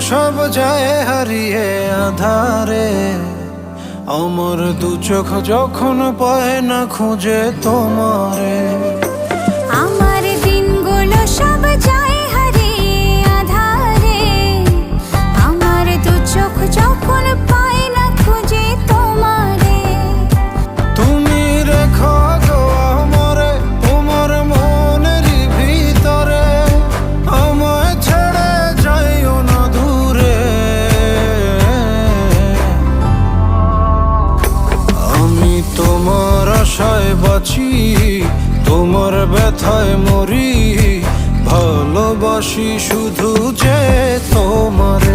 সব যায় হারিয়ে আধারে। আমার দু চোখ যখন পায় না খুঁজে তোমারে। আমার দিনগুলো সব যায় হারিয়ে আঁধারে। আমার দু চোখ যখন পায় না খুঁজে তোমারে। তুমি রেখো গো আমারে তোমার মনেরই ভিতরে, আমায় ছেড়ে যাইও না দূরে। আমি তোমার আশায় বাঁচি, তোমার ব্যথায় মরি, ভালোবাসি শুধু যে তোমার।